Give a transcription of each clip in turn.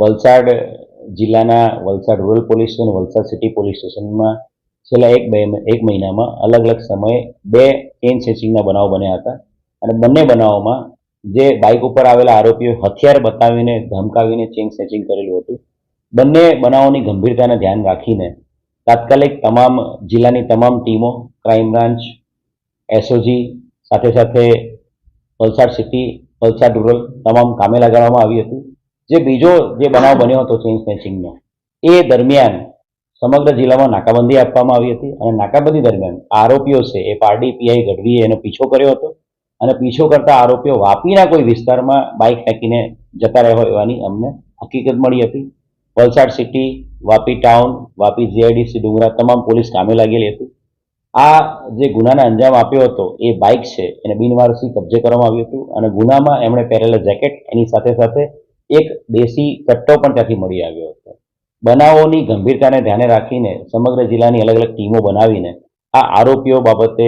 વલસાડ જિલ્લાના Valsad rural police અને Valsad city police સ્ટેશનમાં છેલ્લા એક મહિનામાં અલગ અલગ સમયે 2 ચેઇન સ્નેચિંગના બનાવો બન્યા હતા અને બંને બનાવોમાં જે બાઇક ઉપર આવેલા આરોપીઓ હથિયાર બતાવીને ધમકાવીને ચેઇન સ્નેચિંગ કરેલું હતું. બંને બનાવોની ગંભીરતાને ધ્યાન રાખીને તાત્કાલિક તમામ જિલ્લાની તમામ ટીમો, ક્રાઇમ બ્રાન્ચ, એસઓજી સાથે સાથે વલસાડ સિટી, વલસાડ રૂરલ તમામ કામે લગાડવામાં આવી હતી. જે બીજો બનાવ બન્યો હતો ચેઇન સ્નેચિંગનો, એ દરમિયાન સમગ્ર જિલ્લામાં નાકાબંધી આપવામાં આવી હતી અને નાકાબંધી દરમિયાન આરોપીઓ છે એ પારડી પીઆઈ ગઢવીએ એનો પીછો કર્યો હતો અને પીછો કરતા આરોપીઓ વાપીના કોઈ વિસ્તારમાં બાઇક ફેંકીને જતા રહ્યા હોવાની અમને હકીકત મળી હતી. Valsad city, Vapi town, Vapi GIDC ડુંગરા તમામ પોલીસ કામે લાગેલી હતી. આ જે ગુનાને અંજામ આપ્યો હતો એ બાઇક છે એને બિનવારસી કબજે કરવામાં આવ્યું હતું અને ગુનામાં એમણે પહેરેલા જેકેટ એની સાથે સાથે એક દેશી કટ્ટો પણ ત્યાંથી મળી આવ્યો હતો. બનાવોની ગંભીરતાને ધ્યાને રાખીને સમગ્ર જિલ્લાની અલગ અલગ ટીમો બનાવીને આ આરોપીઓ બાબતે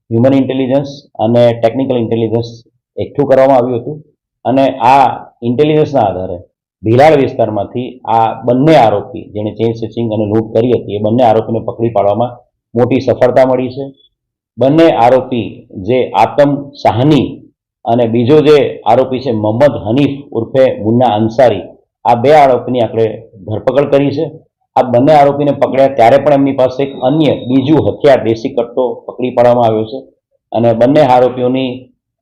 હ્યુમન ઇન્ટેલિજન્સ અને ટેકનિકલ ઇન્ટેલિજન્સ એકઠું કરવામાં આવ્યું હતું અને આ ઇન્ટેલિજન્સના આધારે ભીલાડ વિસ્તારમાંથી આ બંને આરોપી જેણે ચેઇન સ્નેચિંગ અને લૂંટ કરી હતી એ બંને આરોપીને પકડી પાડવામાં મોટી સફળતા મળી છે. બંને આરોપી જે આતમ સાહની અને બીજો જે આરોપી છે મોહમ્મદ હનીફ ઉર્ફે મુન્ના અંસારી, આ 2 આરોપીની આપણે ધરપકડ કરી છે. આ બંને આરોપીને પકડ્યા ત્યારે પણ એમની પાસે એક અન્ય બીજું હથિયાર દેશી કટ્ટો પકડી પાડવામાં આવ્યો છે અને બંને આરોપીઓની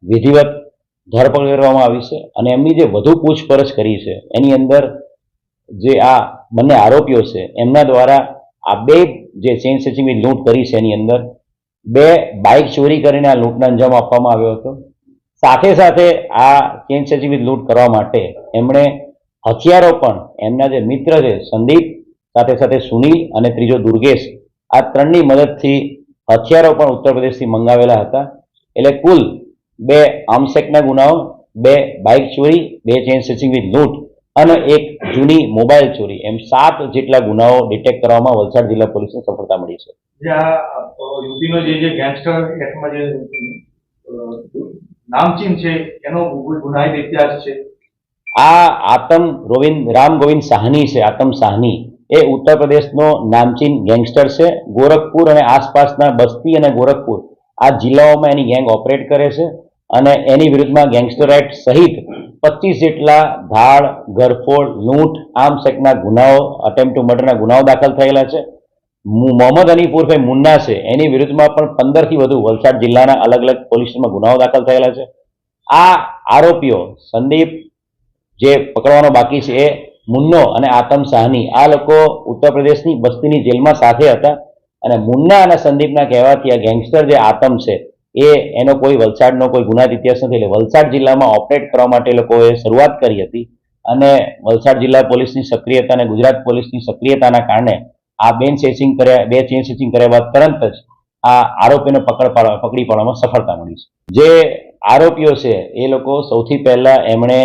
વિધિવત ધરપકડ કરવામાં આવી છે અને એમની જે વધુ પૂછપરછ કરી છે એની અંદર જે આ બંને આરોપીઓ છે એમના દ્વારા આ 2 જે ચેઇન સ્નેચિંગની લૂંટ કરી છે એની અંદર 2 બાઇક ચોરી કરીને આ લૂંટને અંજામ આપવામાં આવ્યો હતો. સાથે સાથે આ ચેઇન સ્નેચિંગની લૂંટ કરવા માટે એમણે હથિયારો પણ એમના જે મિત્ર છે સંદીપ, સાથે સાથે સુનિલ અને ત્રીજો દુર્ગેશ, આ 3ની મદદથી હથિયારો પણ ઉત્તર પ્રદેશથી મંગાવેલા હતા. એટલે કુલ 2 આર્મ્સ એક્ટના ગુનાઓ, 2 બાઇક ચોરી, 2 ચેઇન સ્નેચિંગની લૂંટ અને 1 જૂની મોબાઈલ ચોરી, એમ 7 જેટલા ગુનાઓ ડિટેક્ટ કરવામાં વલસાડ જિલ્લા પોલીસને સફળતા મળી છે. યુપીનો જે ગેંગસ્ટર એક્ટમાં જે નામચીન છે એનો ગુનાહિત ઇતિહાસ છે. આ રામ ગોવિંદ સાહની છે, આતમ સાહની, એ ઉત્તર પ્રદેશનો નામચીન ગેંગસ્ટર છે. ગોરખપુર અને આસપાસના બસ્તી અને ગોરખપુર આ જિલ્લાઓમાં એની ગેંગ ઓપરેટ કરે છે અને એની વિરુદ્ધમાં ગેંગસ્ટર એક્ટ સહિત 25 જેટલા ધાડ, ઘરફોડ, લૂંટ, આર્મ્સ એક્ટના ગુનાઓ, અટેમ્પ્ટ ટુ મર્ડરના ગુનાઓ દાખલ થયેલા છે. મોહમ્મદ હનીફ ઉર્ફે મુન્ના છે એની વિરુદ્ધમાં પણ 15થી વધુ વલસાડ જિલ્લાના અલગ અલગ પોલીસમાં ગુનાઓ દાખલ થયેલા છે. આ આરોપીઓ સંદીપ જે પકડવાનો બાકી છે એ મુન્નો અને આતમ સાહની, આ લોકો ઉત્તર પ્રદેશની બસ્તીની જેલમાં સાથે હતા અને મુન્ના અને સંદીપના કહેવાથી આ ગેંગસ્ટર જે આતમ છે એનો કોઈ વલસાડનો કોઈ ગુનાહિત ઇતિહાસ નથી. એટલે વલસાડ જિલ્લામાં ઓપરેટ કરવા માટે લોકોએ શરૂઆત કરી હતી અને વલસાડ જિલ્લા પોલીસની સક્રિયતા અને ગુજરાત પોલીસની સક્રિયતાના કારણે આ 2 ચેઇન સ્નેચિંગ કર્યા બાદ તરત જ આ આરોપીને પકડી પાડવામાં સફળતા મળી છે. જે આરોપીઓ છે એ લોકો સૌથી પહેલા એમણે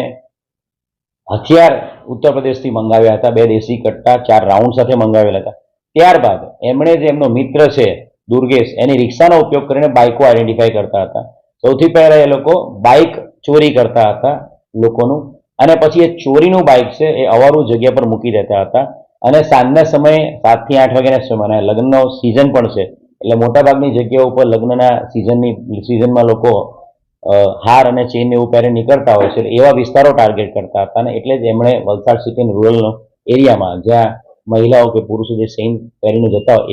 હથિયાર ઉત્તર પ્રદેશથી મંગાવ્યા હતા, 2 દેશી કટ્ટા 4 રાઉન્ડ સાથે મંગાવેલા હતા. ત્યારબાદ એમણે જે એમનો મિત્ર છે દુર્ગેશ, એની રિક્ષાનો ઉપયોગ કરીને બાઇકો આઈડેન્ટિફાઈ કરતા હતા. સૌથી પહેલા એ લોકો બાઇક ચોરી કરતા હતા લોકોનું અને પછી એ ચોરીનું બાઇક છે એ અવારું જગ્યા પર મૂકી દેતા હતા અને સાંજના સમયે 7 થી 8 વાગ્યાના સમયમાં લગ્નનો સિઝન પણ છે એટલે મોટાભાગની જગ્યાઓ ઉપર લગ્નના સિઝનમાં લોકો હાર અને ચેઇન એવું પહેરીને નીકળતા હોય છે. એવા વિસ્તારો ટાર્ગેટ કરતા હતા અને એટલે જ એમણે વલસાડ સિટી રૂરલ એરિયામાં જ્યાં મહિલાઓ કે પુરુષો જે ચેઇન પહેરીને જતા હોય